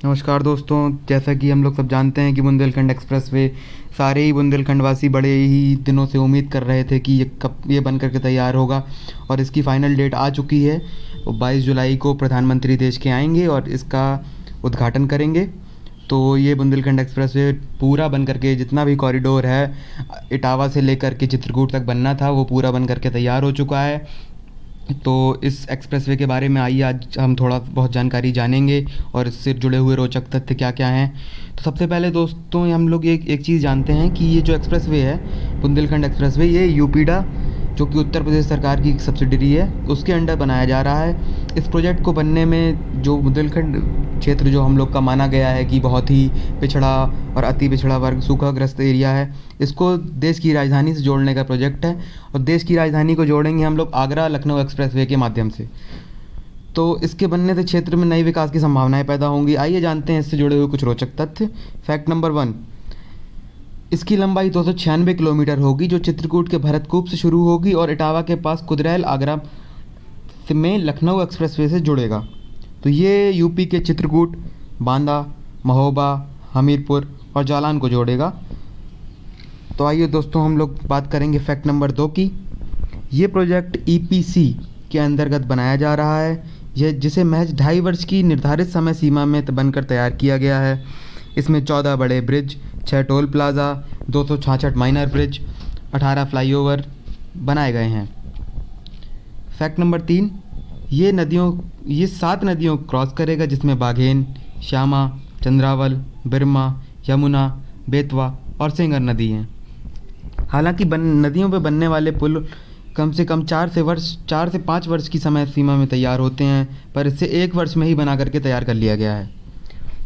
नमस्कार दोस्तों, जैसा कि हम लोग सब जानते हैं कि बुंदेलखंड एक्सप्रेसवे सारे ही बुंदेलखंड वासी बड़े ही दिनों से उम्मीद कर रहे थे कि ये कब ये बन करके तैयार होगा और इसकी फ़ाइनल डेट आ चुकी है। 22 जुलाई को प्रधानमंत्री देश के आएंगे और इसका उद्घाटन करेंगे। तो ये बुंदेलखंड एक्सप्रेसवे पूरा बन करके, जितना भी कॉरिडोर है इटावा से लेकर के चित्रकूट तक बनना था, वो पूरा बन करके तैयार हो चुका है। तो इस एक्सप्रेसवे के बारे में आइए आज हम थोड़ा बहुत जानकारी जानेंगे और इससे जुड़े हुए रोचक तथ्य क्या क्या हैं। तो सबसे पहले दोस्तों हम लोग एक चीज़ जानते हैं कि ये जो एक्सप्रेसवे है, बुंदेलखंड एक्सप्रेसवे, ये यूपीडा जो कि उत्तर प्रदेश सरकार की सब्सिडरी है, उसके अंडर बनाया जा रहा है। इस प्रोजेक्ट को बनने में जो बुंदेलखंड क्षेत्र जो हम लोग का माना गया है कि बहुत ही पिछड़ा और अति पिछड़ा वर्ग, सूखाग्रस्त एरिया है, इसको देश की राजधानी से जोड़ने का प्रोजेक्ट है। और देश की राजधानी को जोड़ेंगे हम लोग आगरा लखनऊ एक्सप्रेसवे के माध्यम से। तो इसके बनने से क्षेत्र में नई विकास की संभावनाएं पैदा होंगी। आइए जानते हैं इससे जुड़े हुए कुछ रोचक तथ्य। फैक्ट नंबर 1, इसकी लंबाई 296 किलोमीटर होगी, जो चित्रकूट के भरतकूप से शुरू होगी और इटावा के पास कुदरैल आगरा में लखनऊ एक्सप्रेसवे से जुड़ेगा। तो ये यूपी के चित्रकूट, बांदा, महोबा, हमीरपुर और जालान को जोड़ेगा। तो आइए दोस्तों हम लोग बात करेंगे फैक्ट नंबर 2 की। ये प्रोजेक्ट ईपीसी के अंतर्गत बनाया जा रहा है, यह जिसे महज 2.5 वर्ष की निर्धारित समय सीमा में बनकर तैयार किया गया है। इसमें 14 बड़े bridge, 6 toll plaza, 266 minor bridge, 18 flyover बनाए गए हैं। फैक्ट नंबर 3, ये 7 नदियों को क्रॉस करेगा, जिसमें बाघेन, श्यामा, चंद्रावल, बिरमा, यमुना, बेतवा और सेंगर नदी हैं। हालांकि नदियों पर बनने वाले पुल कम से कम 4 से 5 वर्ष की समय सीमा में तैयार होते हैं, पर इसे 1 वर्ष में ही बना करके तैयार कर लिया गया है।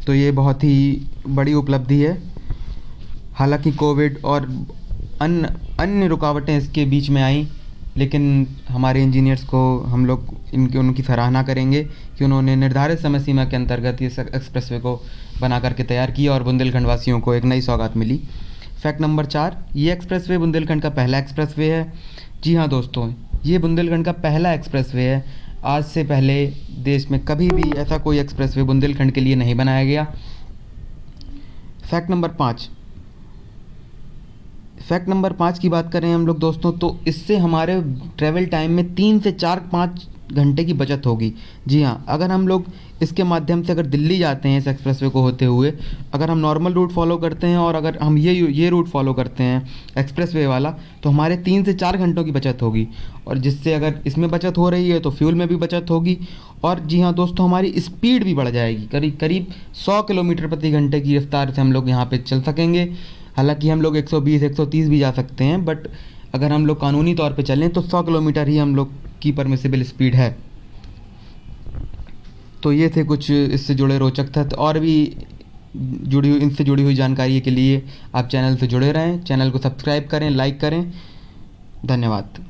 तो ये बहुत ही बड़ी उपलब्धि है। हालांकि कोविड और अन्य रुकावटें इसके बीच में आई, लेकिन हमारे इंजीनियर्स को हम लोग उनकी सराहना करेंगे कि उन्होंने निर्धारित समय सीमा के अंतर्गत ये एक्सप्रेसवे को बना करके तैयार किया और बुंदेलखंड वासियों को एक नई सौगात मिली। फैक्ट नंबर 4, ये एक्सप्रेसवे बुंदेलखंड का पहला एक्सप्रेसवे है। जी हाँ दोस्तों, ये बुंदेलखंड का पहला एक्सप्रेसवे है। आज से पहले देश में कभी भी ऐसा कोई एक्सप्रेसवे बुंदेलखंड के लिए नहीं बनाया गया। फैक्ट नंबर 5 की बात करें हम लोग दोस्तों, तो इससे हमारे ट्रैवल टाइम में 3 से 5 घंटे की बचत होगी। जी हाँ, अगर हम लोग इसके माध्यम से अगर दिल्ली जाते हैं इस एक्सप्रेसवे को होते हुए, अगर हम नॉर्मल रूट फॉलो करते हैं और अगर हम ये रूट फॉलो करते हैं एक्सप्रेसवे वाला, तो हमारे 3 से 4 घंटों की बचत होगी। और जिससे अगर इसमें बचत हो रही है तो फ्यूल में भी बचत होगी। और जी हाँ दोस्तों, हमारी स्पीड भी बढ़ जाएगी। करीब करीब 100 किलोमीटर प्रति घंटे की रफ्तार से हम लोग यहाँ पे चल सकेंगे। हालांकि हम लोग 120 130 भी जा सकते हैं, बट अगर हम लोग कानूनी तौर पे चलें तो 100 किलोमीटर ही हम लोग की परमिसिबल स्पीड है। तो ये थे कुछ इससे जुड़े रोचक तथ्य। और भी इनसे जुड़ी हुई जानकारी के लिए आप चैनल से जुड़े रहें, चैनल को सब्सक्राइब करें, लाइक करें। धन्यवाद।